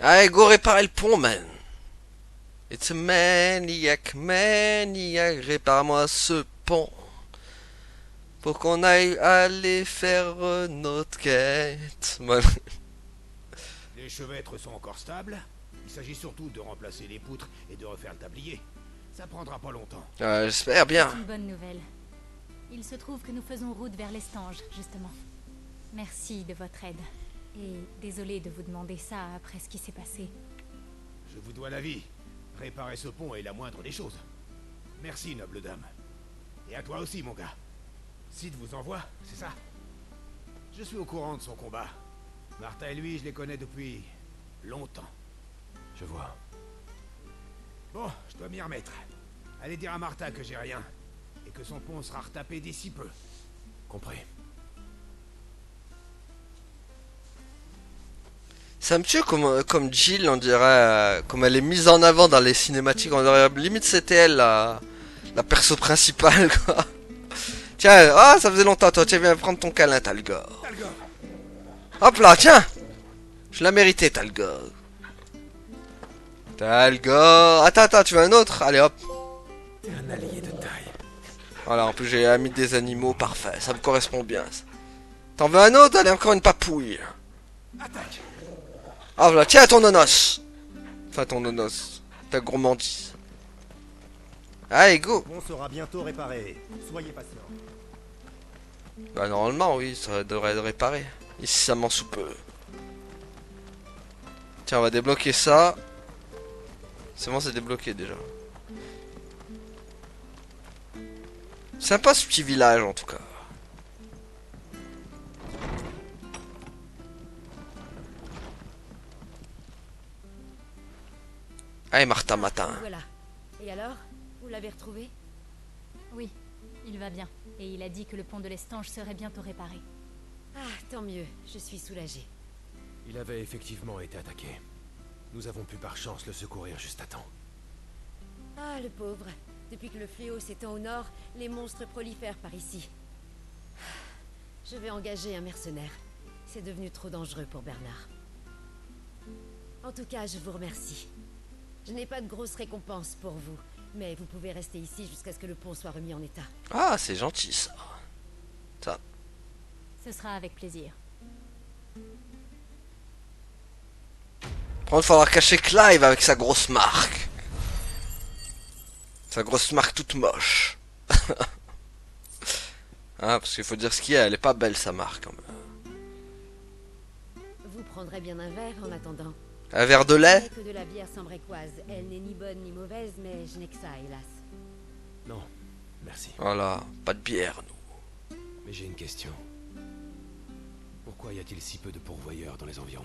Speaker 1: Allez, go réparer le pont, man. It's a maniac, répare-moi ce pont. Pour qu'on aille aller faire notre quête. Voilà.
Speaker 12: Les chevêtres sont encore stables. Il s'agit surtout de remplacer les poutres et de refaire le tablier. Ça prendra pas longtemps.
Speaker 1: J'espère bien.
Speaker 4: C'est une bonne nouvelle. Il se trouve que nous faisons route vers l'Estange, justement. Merci de votre aide. Et désolé de vous demander ça après ce qui s'est passé.
Speaker 12: Je vous dois la vie. Réparer ce pont est la moindre des choses. Merci, noble dame. Et à toi aussi, mon gars. Sid vous envoie, c'est ça? Je suis au courant de son combat. Martha et lui, je les connais depuis longtemps.
Speaker 3: Je vois.
Speaker 12: Bon, je dois m'y remettre. Allez dire à Martha que j'ai rien. Et que son pont sera retapé d'ici peu.
Speaker 3: Compris.
Speaker 1: Ça me tue comme Jill, on dirait, comme elle est mise en avant dans les cinématiques, on dirait limite c'était elle la perso principale, quoi. Tiens, ça faisait longtemps, toi, tiens, viens prendre ton câlin, Talgor. Hop là, tiens. Je l'ai mérité, Talgor. Talgor. Attends, tu veux un autre? Allez, hop.
Speaker 3: T'es un allié de taille.
Speaker 1: Voilà, en plus j'ai ami des animaux, parfait, ça me correspond bien, ça. T'en veux un autre? Allez, encore une papouille.
Speaker 12: Attaque.
Speaker 1: Ah voilà, tiens ton nonos. Enfin ton nonos. Ta gourmandise. Allez, go.
Speaker 13: Le pont sera bientôt réparé. Soyez patient.
Speaker 1: Bah normalement oui, ça devrait être réparé. Ici ça m'en sous peu. Tiens, on va débloquer ça. C'est bon, c'est débloqué déjà. Sympa ce petit village en tout cas. Allez Martha matin.
Speaker 8: Voilà. Et alors? Vous l'avez retrouvé?
Speaker 4: Oui, il va bien. Et il a dit que le pont de l'Estange serait bientôt réparé.
Speaker 8: Ah, tant mieux. Je suis soulagée.
Speaker 3: Il avait effectivement été attaqué. Nous avons pu par chance le secourir juste à temps.
Speaker 8: Ah, le pauvre. Depuis que le fléau s'étend au nord, les monstres prolifèrent par ici. Je vais engager un mercenaire. C'est devenu trop dangereux pour Bernard. En tout cas, je vous remercie. Je n'ai pas de grosse récompense pour vous, mais vous pouvez rester ici jusqu'à ce que le pont soit remis en état.
Speaker 1: Ah, c'est gentil ça. Ça.
Speaker 4: Ce sera avec plaisir.
Speaker 1: Par contre, il faudra cacher Clive avec sa grosse marque. Sa grosse marque toute moche. Ah, parce qu'il faut dire ce qu'il y a, elle est pas belle sa marque quand même.
Speaker 8: Vous prendrez bien un verre en attendant.
Speaker 1: Un verre de lait?
Speaker 8: Que de la bière sambrécoise. Elle n'est ni bonne ni mauvaise, mais je n'ai que ça, hélas.
Speaker 3: Non, merci.
Speaker 1: Voilà, pas de bière nous.
Speaker 3: Mais j'ai une question. Pourquoi y a-t-il si peu de pourvoyeurs dans les environs?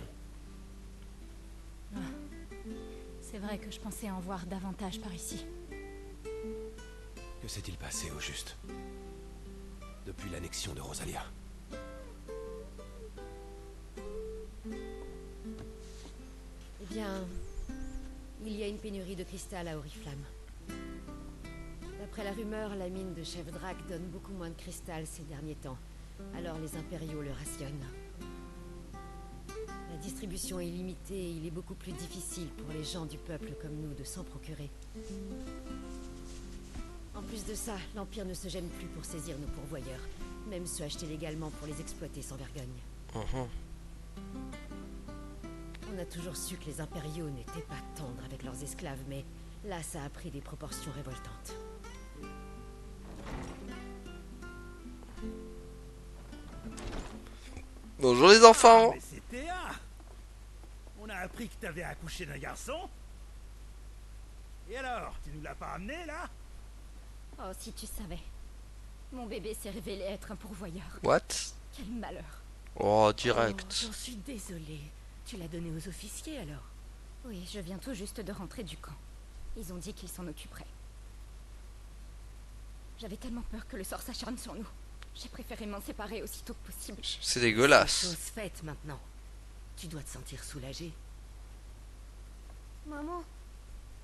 Speaker 4: C'est vrai que je pensais en voir davantage par ici.
Speaker 3: Que s'est-il passé au juste? Depuis l'annexion de Rosalia?
Speaker 8: Eh bien, il y a une pénurie de cristal à Oriflamme. D'après la rumeur, la mine de Chef Drac donne beaucoup moins de cristal ces derniers temps. Alors les impériaux le rationnent. La distribution est limitée et il est beaucoup plus difficile pour les gens du peuple comme nous de s'en procurer. En plus de ça, l'Empire ne se gêne plus pour saisir nos pourvoyeurs, même ceux achetés légalement pour les exploiter sans vergogne. On a toujours su que les impériaux n'étaient pas tendres avec leurs esclaves, mais là, ça a pris des proportions révoltantes.
Speaker 1: Bonjour les enfants.
Speaker 14: Mais c'est Théa. On a appris que t'avais accouché d'un garçon. Et alors, tu nous l'as pas amené là?
Speaker 4: Oh, si tu savais. Mon bébé s'est révélé être un pourvoyeur.
Speaker 1: What?
Speaker 4: Quel malheur.
Speaker 1: Oh, direct.
Speaker 8: Oh, j'en suis désolée. Tu l'as donné aux officiers alors?
Speaker 4: Oui, je viens tout juste de rentrer du camp. Ils ont dit qu'ils s'en occuperaient. J'avais tellement peur que le sort s'acharne sur nous. J'ai préféré m'en séparer aussitôt que possible.
Speaker 1: C'est dégueulasse.
Speaker 8: Chose faite maintenant. Tu dois te sentir soulagée.
Speaker 15: Maman,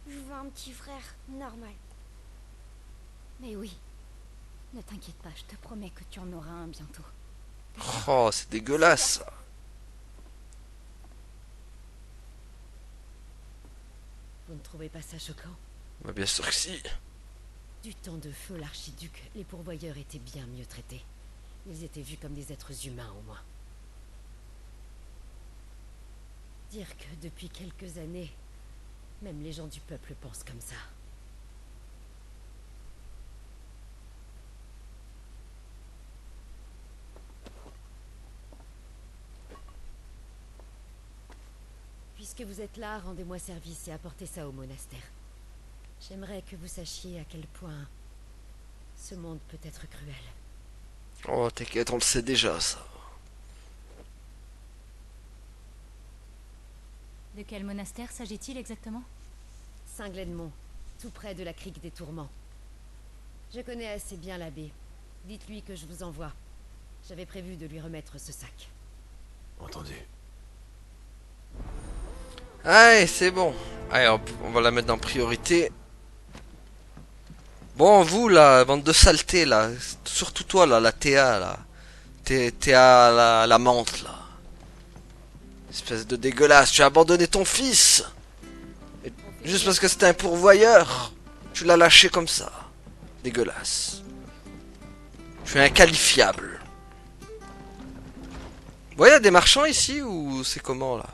Speaker 15: je veux un petit frère normal.
Speaker 4: Mais oui. Ne t'inquiète pas, je te promets que tu en auras un bientôt.
Speaker 1: Oh, c'est dégueulasse ça.
Speaker 8: Vous ne trouvez pas ça choquant?
Speaker 1: Bah, bien sûr que si.
Speaker 8: Du temps de feu l'archiduc, les pourvoyeurs étaient bien mieux traités. Ils étaient vus comme des êtres humains au moins. Dire que depuis quelques années, même les gens du peuple pensent comme ça. Puisque vous êtes là, rendez-moi service et apportez ça au monastère. J'aimerais que vous sachiez à quel point ce monde peut être cruel.
Speaker 1: Oh, t'inquiète, on le sait déjà ça.
Speaker 4: De quel monastère s'agit-il exactement?
Speaker 8: Saint-Gledmont, tout près de la crique des Tourments. Je connais assez bien l'abbé. Dites-lui que je vous envoie. J'avais prévu de lui remettre ce sac.
Speaker 3: Entendu.
Speaker 1: Allez, c'est bon. Allez, hop, on va la mettre en priorité. Bon, vous là, bande de saleté là. Surtout toi là, la Théa là. Théa la menthe là. Espèce de dégueulasse, tu as abandonné ton fils. Et juste parce que c'était un pourvoyeur. Tu l'as lâché comme ça. Dégueulasse. Tu es inqualifiable. Bon, il y a des marchands ici ou c'est comment là?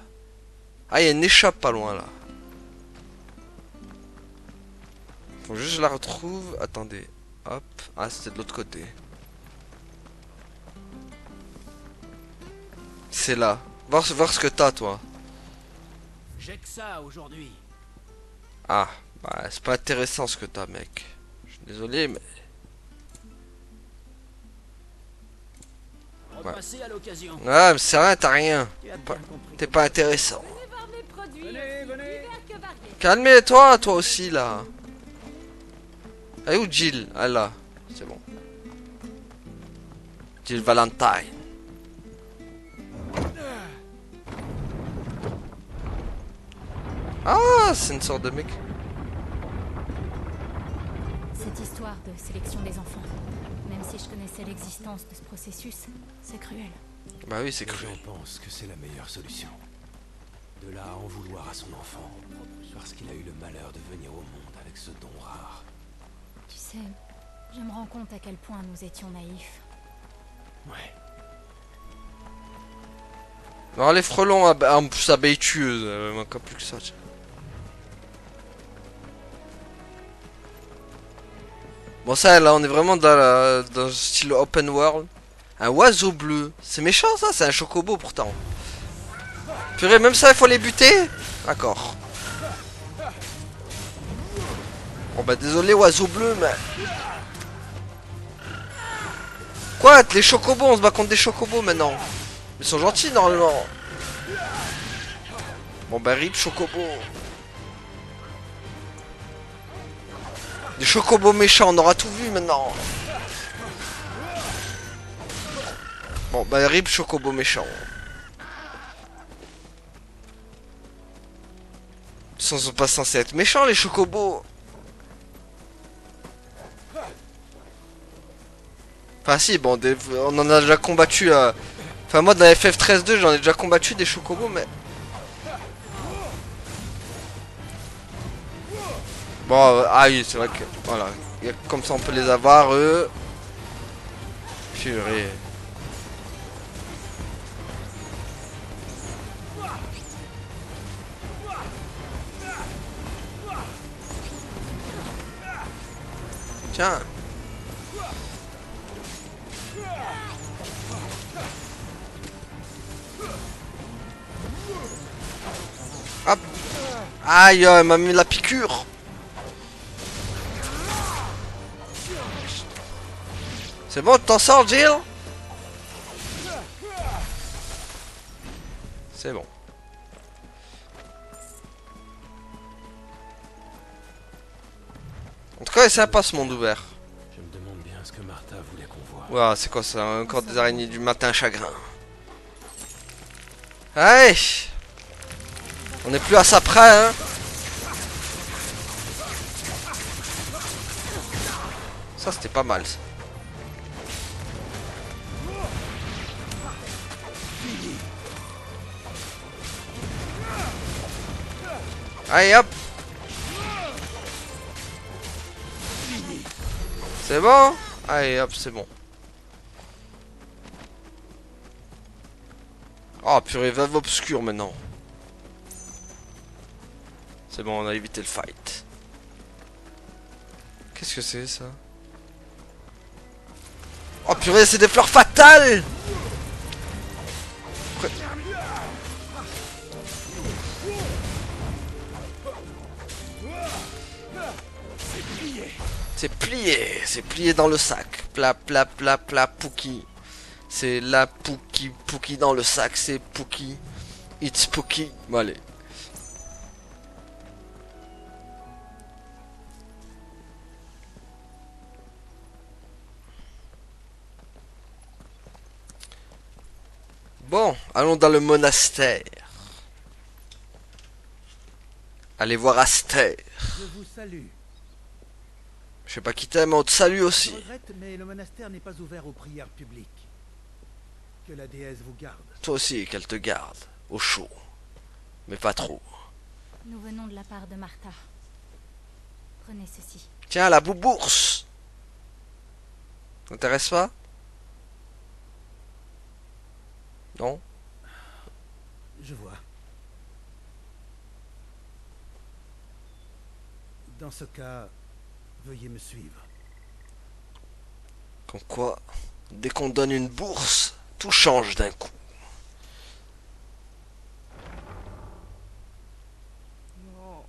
Speaker 1: Ah, il y a une échappe pas loin là. Faut juste que je la retrouve. Attendez. Hop. Ah, c'était de l'autre côté. C'est là. Voir ce que t'as, toi.
Speaker 5: J'ai que ça aujourd'hui.
Speaker 1: Ah, bah, c'est pas intéressant ce que t'as, mec. Je suis désolé, mais...
Speaker 5: Repassez à l'occasion.
Speaker 1: Ah, mais c'est rien, t'as rien. T'es pas intéressant. Calmez-toi, toi aussi, là. Elle est où Jill? Ah, là. C'est bon. Jill Valentine. Ah, c'est une sorte de mec.
Speaker 4: Cette histoire de sélection des enfants, même si je connaissais l'existence de ce processus, c'est cruel.
Speaker 1: Bah oui, c'est
Speaker 3: Les
Speaker 1: cruel.
Speaker 3: gens pensent que c'est la meilleure solution. De là à en vouloir à son enfant, parce qu'il a eu le malheur de venir au monde avec ce don rare.
Speaker 4: Tu sais, je me rends compte à quel point nous étions naïfs.
Speaker 3: Ouais.
Speaker 1: Alors les frelons, en plus abeilles-tueuses, il manque plus que ça. Tiens. Bon ça là, on est vraiment dans le style open world. Un oiseau bleu, c'est méchant ça, c'est un chocobo pourtant. Purée, même ça il faut les buter? D'accord. Bon bah désolé oiseau bleu mais... Quoi? Les chocobos, on se bat contre des chocobos maintenant. Ils sont gentils normalement. Bon bah rip chocobo. Des chocobos méchants, on aura tout vu maintenant. Bon bah rip chocobo méchant. Ils sont pas censés être méchants les chocobos. Enfin si, bon, on en a déjà combattu... Enfin moi dans FF13-2 j'en ai déjà combattu des chocobos mais... Bon, ah oui c'est vrai que... Voilà, comme ça on peut les avoir eux. Purée. Tiens. Aïe, elle m'a mis la piqûre. C'est bon, tu t'en sors, Jill? C'est bon. En tout cas, il est sympa ce monde ouvert.
Speaker 3: Je me demande bien ce que Martha voulait qu'on voit.
Speaker 1: Ouah, c'est quoi ça? Encore des araignées du matin chagrin. Allez! On n'est plus à ça près, hein? Ça, c'était pas mal, ça. Allez, hop! C'est bon? Allez, hop, c'est bon. Oh, purée, veuve obscure maintenant. C'est bon, on a évité le fight. Qu'est-ce que c'est, ça? Oh, purée, c'est des fleurs fatales! C'est plié dans le sac. Pla, pla, pla, pla, Pookie. C'est la Pookie, Pookie dans le sac, c'est Pookie. It's Pookie. Bon, allez. Bon, allons dans le monastère. Allez voir Aster.
Speaker 14: Je vous salue.
Speaker 1: Je sais pas qui t'aime, mais on te salue aussi.
Speaker 14: Je regrette, mais le monastère n'est pas ouvert aux prières publiques. Que la déesse vous garde.
Speaker 1: Toi aussi, qu'elle te garde. Au chaud. Mais pas trop.
Speaker 4: Nous venons de la part de Martha. Prenez ceci.
Speaker 1: Tiens, la boubourse. T'intéresse pas? Non?
Speaker 14: Je vois. Dans ce cas, veuillez me suivre.
Speaker 1: Comme quoi, dès qu'on donne une bourse, tout change d'un coup.
Speaker 16: Non.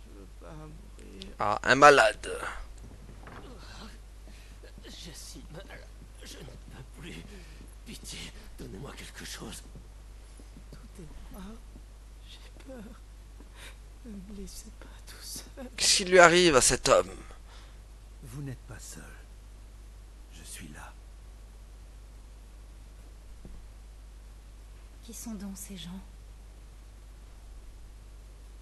Speaker 16: Je veux pas mourir.
Speaker 1: Ah, un malade.
Speaker 5: J'ai si mal. Je ne peux plus. Pitié, donnez-moi quelque chose.
Speaker 16: Tout est noir. J'ai peur. Ne me laissez pas tout seul.
Speaker 1: Qu'est-ce qui lui arrive à cet homme?
Speaker 14: Vous n'êtes pas seul. Je suis là.
Speaker 4: Qui sont donc ces gens?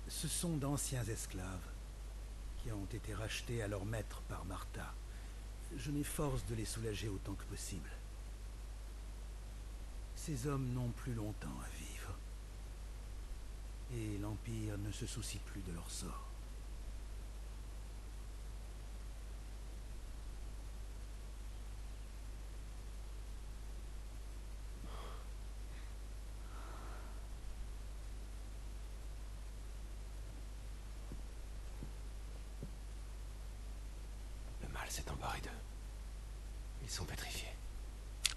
Speaker 14: Ce sont d'anciens esclaves qui ont été rachetés à leur maître par Martha. Je m'efforce de les soulager autant que possible. Ces hommes n'ont plus longtemps à vivre. Et l'Empire ne se soucie plus de leur sort.
Speaker 3: Le mal s'est emparé d'eux. Ils sont pétrifiés.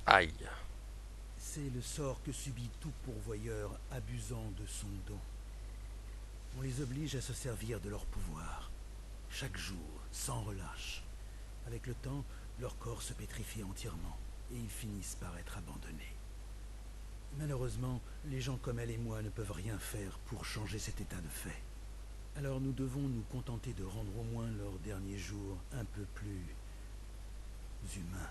Speaker 1: Aïe.
Speaker 14: C'est le sort que subit tout pourvoyeur abusant de son don. On les oblige à se servir de leur pouvoir, chaque jour, sans relâche. Avec le temps, leur corps se pétrifie entièrement, et ils finissent par être abandonnés. Malheureusement, les gens comme elle et moi ne peuvent rien faire pour changer cet état de fait. Alors nous devons nous contenter de rendre au moins leurs derniers jours un peu plus humains.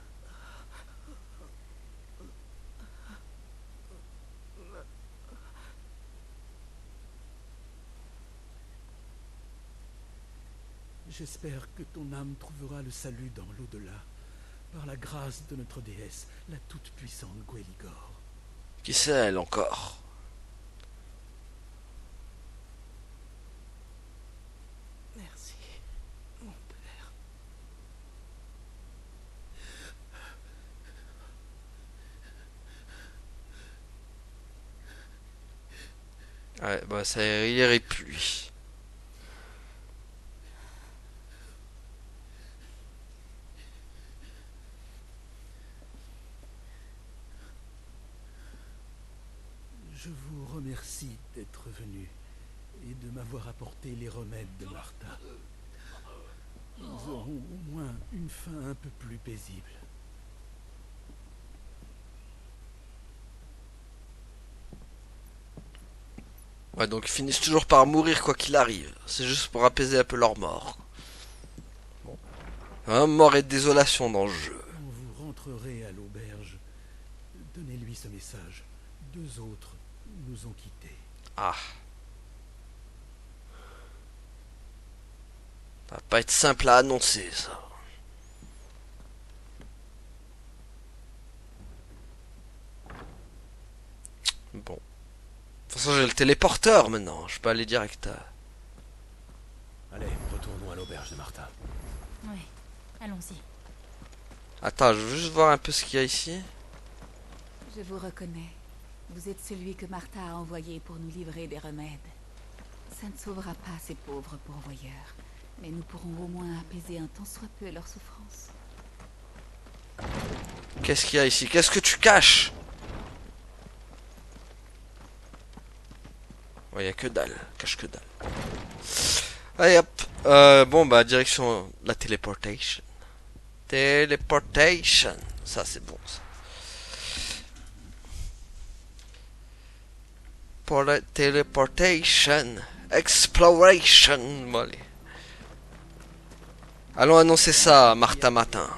Speaker 14: J'espère que ton âme trouvera le salut dans l'au-delà, par la grâce de notre déesse, la toute-puissante Gweligor.
Speaker 1: Qui c'est elle encore?
Speaker 16: Merci, mon père.
Speaker 1: Ouais, bah ça irait plus.
Speaker 14: Je vous remercie d'être venu. et de m'avoir apporté les remèdes de Martha. Nous aurons au moins une fin un peu plus paisible.
Speaker 1: Ouais, donc ils finissent toujours par mourir quoi qu'il arrive. C'est juste pour apaiser un peu leur mort. Bon. Hein, mort et désolation dans le jeu.
Speaker 14: Quand vous rentrerez à l'auberge, donnez-lui ce message. 2 autres nous ont quittés.
Speaker 1: Ah. Ça va pas être simple à annoncer, ça. Bon. De toute façon, j'ai le téléporteur maintenant. Je peux aller direct à...
Speaker 3: Allez, retournons à l'auberge de Martha.
Speaker 4: Ouais, allons-y.
Speaker 1: Attends, je veux juste voir un peu ce qu'il y a ici.
Speaker 17: Je vous reconnais. Vous êtes celui que Martha a envoyé pour nous livrer des remèdes. Ça ne sauvera pas ces pauvres pourvoyeurs, mais nous pourrons au moins apaiser un tant soit peu leur souffrance.
Speaker 1: Qu'est-ce qu'il y a ici? Qu'est-ce que tu caches? Ouais, y a que dalle. Cache que dalle. Allez hop. Bon bah direction la téléportation. Téléportation. Ça c'est bon ça. Pour la téléportation. Exploration. Bon, allez. Allons annoncer ça à Martha Matin.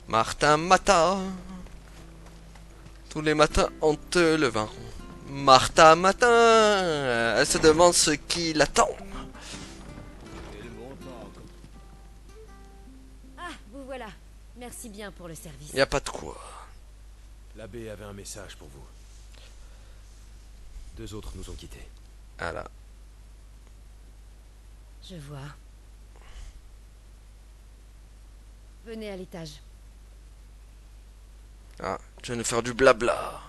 Speaker 1: Martha Matin. Tous les matins en te levant. Martha Matin. Elle se demande ce qui l'attend.
Speaker 8: Ah, vous voilà. Merci bien pour le service.
Speaker 1: Y a pas de quoi.
Speaker 3: L'abbé avait un message pour vous. 2 autres nous ont quittés.
Speaker 1: Voilà.
Speaker 8: Je vois. Venez à l'étage.
Speaker 1: Ah, tu vas nous faire du blabla.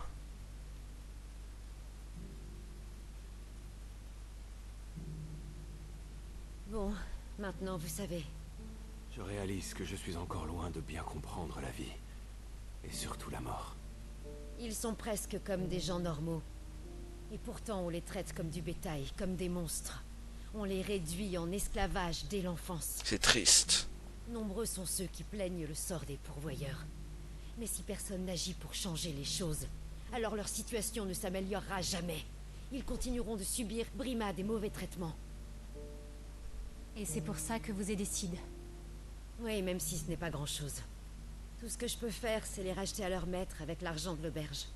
Speaker 8: Bon, maintenant vous savez.
Speaker 3: Je réalise que je suis encore loin de bien comprendre la vie. Et surtout la mort.
Speaker 8: Ils sont presque comme des gens normaux. Et pourtant on les traite comme du bétail, comme des monstres. On les réduit en esclavage dès l'enfance.
Speaker 1: C'est triste.
Speaker 8: Nombreux sont ceux qui plaignent le sort des pourvoyeurs. Mais si personne n'agit pour changer les choses, alors leur situation ne s'améliorera jamais. Ils continueront de subir brimades et mauvais traitements.
Speaker 4: Et c'est pour ça que vous aidez Sid.
Speaker 8: Oui, même si ce n'est pas grand-chose. Tout ce que je peux faire, c'est les racheter à leur maître avec l'argent de l'auberge.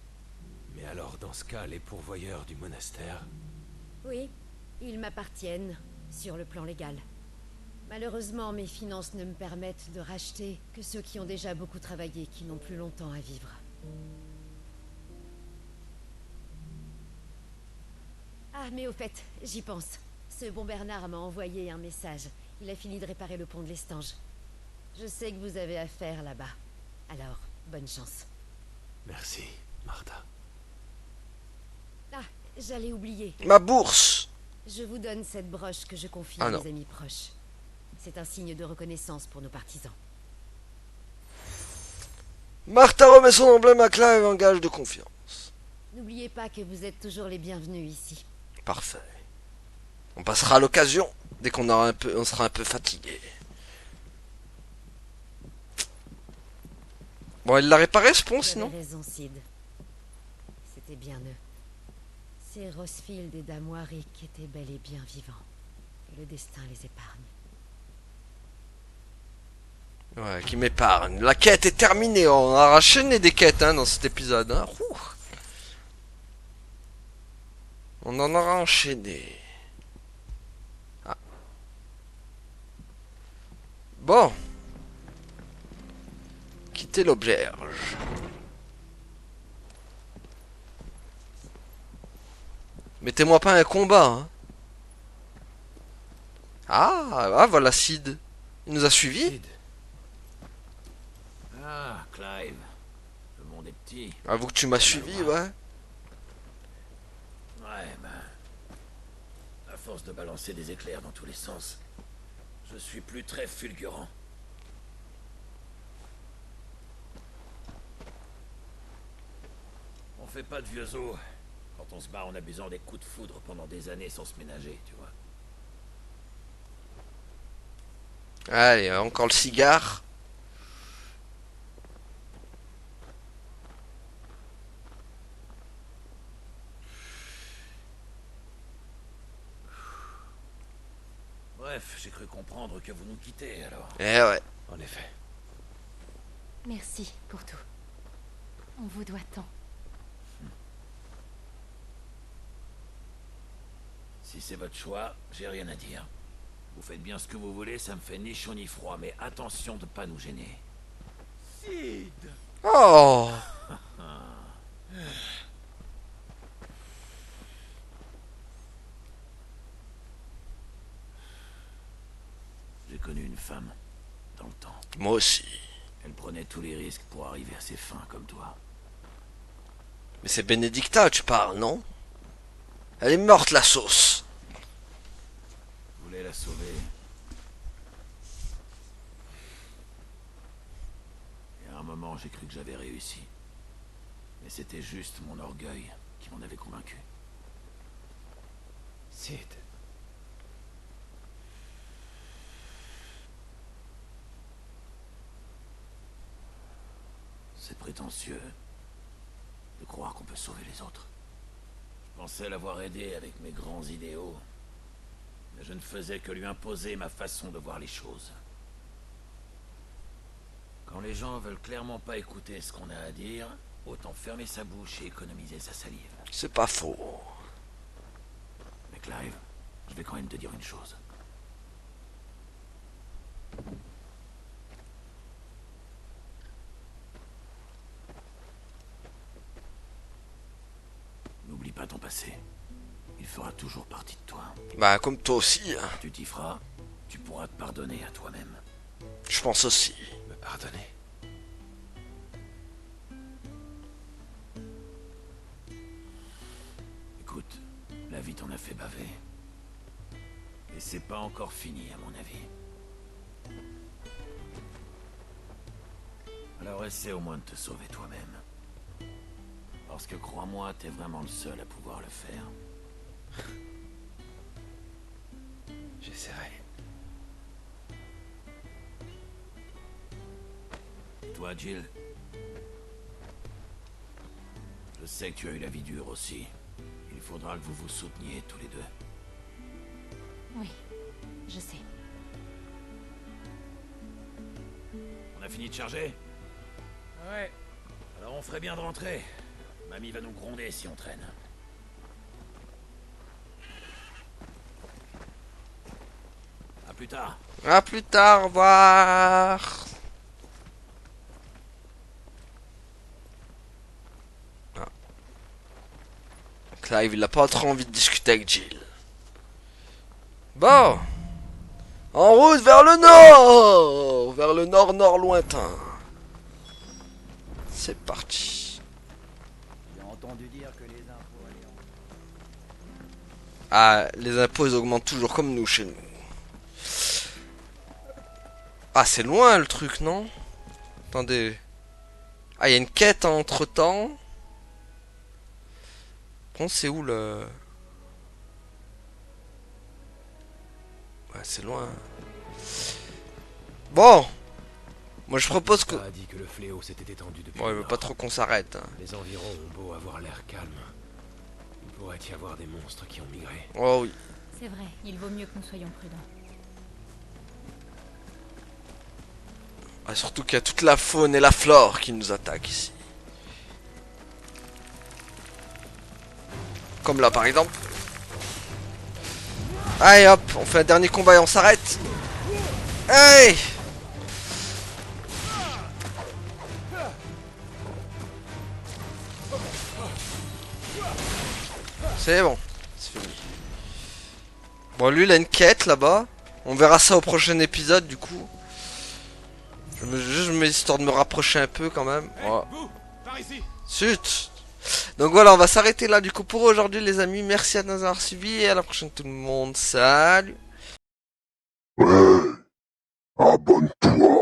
Speaker 3: Mais alors, dans ce cas, les pourvoyeurs du monastère...
Speaker 8: Oui, ils m'appartiennent, sur le plan légal. Malheureusement, mes finances ne me permettent de racheter que ceux qui ont déjà beaucoup travaillé, qui n'ont plus longtemps à vivre. Ah, mais au fait, j'y pense. Ce bon Bernard m'a envoyé un message. Il a fini de réparer le pont de l'Estange. Je sais que vous avez affaire là-bas. Alors, bonne chance.
Speaker 3: Merci, Martha.
Speaker 8: Ah, j'allais oublier.
Speaker 1: Ma bourse.
Speaker 8: Je vous donne cette broche que je confie
Speaker 1: Ah
Speaker 8: à
Speaker 1: non.
Speaker 8: mes amis proches. C'est un signe de reconnaissance pour nos partisans.
Speaker 1: Martha remet son emblème à Clive en gage de confiance.
Speaker 8: N'oubliez pas que vous êtes toujours les bienvenus ici.
Speaker 1: Parfait. On passera à l'occasion dès qu'on aura on sera un peu fatigué. Bon, il l'a réparé ce pont
Speaker 8: Vous
Speaker 1: sinon?
Speaker 8: avez raison, Sid. C'était bien eux. C'est Rosfield et Damoirie qui étaient bel et bien vivants. Et le destin les épargne.
Speaker 1: Ouais, qui m'épargne. La quête est terminée. On a enchaîné des quêtes dans cet épisode. Hein. On en aura enchaîné. Ah. Bon. Quitter l'auberge. Mettez-moi pas un combat. Hein. Ah, voilà Sid. Il nous a suivis.
Speaker 5: Sid. Ah, Clive. Le monde est petit.
Speaker 1: Avoue que tu m'as suivi, ouais.
Speaker 18: Ouais, ben... À force de balancer des éclairs dans tous les sens, je suis plus très fulgurant. On fait pas de vieux os quand quand on se bat en abusant des coups de foudre pendant des années sans se ménager, tu vois.
Speaker 1: Allez, encore le cigare.
Speaker 18: Bref, j'ai cru comprendre que vous nous quittez, alors.
Speaker 1: Eh ouais.
Speaker 18: En effet.
Speaker 4: Merci pour tout. On vous doit tant.
Speaker 18: Si c'est votre choix, j'ai rien à dire. Vous faites bien ce que vous voulez, ça me fait ni chaud ni froid, mais attention de pas nous gêner.
Speaker 12: Sid.
Speaker 1: Oh.
Speaker 18: J'ai connu une femme, dans le temps.
Speaker 1: Moi aussi.
Speaker 18: Elle prenait tous les risques pour arriver à ses fins, comme toi.
Speaker 1: Mais c'est Benedicta, tu parles, non? Elle est morte, la sauce.
Speaker 18: Je voulais la sauver. Et à un moment, j'ai cru que j'avais réussi. Mais c'était juste mon orgueil qui m'en avait convaincu.
Speaker 3: Sid.
Speaker 18: C'est prétentieux de croire qu'on peut sauver les autres. Je pensais l'avoir aidé avec mes grands idéaux, mais je ne faisais que lui imposer ma façon de voir les choses. Quand les gens veulent clairement pas écouter ce qu'on a à dire, autant fermer sa bouche et économiser sa salive.
Speaker 1: C'est pas faux.
Speaker 18: Mais Clive, je vais quand même te dire une chose. N'oublie pas ton passé. Il fera toujours partie de toi.
Speaker 1: Bah, comme toi aussi. Hein.
Speaker 18: Tu t'y feras, tu pourras te pardonner à toi-même.
Speaker 1: Je pense aussi.
Speaker 3: Me pardonner.
Speaker 18: Écoute, la vie t'en a fait baver. Et c'est pas encore fini, à mon avis. Alors essaie au moins de te sauver toi-même. Parce que crois-moi, t'es vraiment le seul à pouvoir le faire.
Speaker 3: J'essaierai.
Speaker 18: Et toi, Jill? Je sais que tu as eu la vie dure aussi. Il faudra que vous vous souteniez tous les deux.
Speaker 4: Oui, je sais.
Speaker 18: On a fini de charger?
Speaker 12: Ouais.
Speaker 18: Alors on ferait bien de rentrer. Mamie va nous gronder si on traîne. À plus tard.
Speaker 1: À plus tard, au revoir. Ah. Clive, il a pas trop envie de discuter avec Jill. Bon. En route vers le nord. Vers le nord-nord lointain. C'est parti.
Speaker 10: J'ai entendu dire que les impôts allaient en...
Speaker 1: Ah, les impôts ils augmentent toujours comme nous chez nous. Ah, c'est loin le truc, non? Attendez. Ah, il y a une quête entre temps. Bon, c'est où le... Ouais, c'est loin. Bon. Moi je propose que...
Speaker 3: a dit que le fléau s'était étendu depuis.
Speaker 1: Ouais, il veut pas trop qu'on s'arrête. Hein.
Speaker 3: Les environs ont beau avoir l'air calme. Il pourrait y avoir des monstres qui ont migré.
Speaker 1: Oh oui.
Speaker 4: C'est vrai, il vaut mieux que nous soyons prudents.
Speaker 1: Ah, surtout qu'il y a toute la faune et la flore qui nous attaquent ici. Comme là par exemple. Allez hop, on fait un dernier combat et on s'arrête. Hey! C'est bon, c'est fini. Bon, lui il a une quête là-bas. On verra ça au prochain épisode du coup. Je mets histoire de me rapprocher un peu quand même. Voilà. Chut. Donc voilà, on va s'arrêter là du coup pour aujourd'hui les amis. Merci à nous avoir suivis et à la prochaine tout le monde. Salut.
Speaker 19: Ouais, abonne-toi.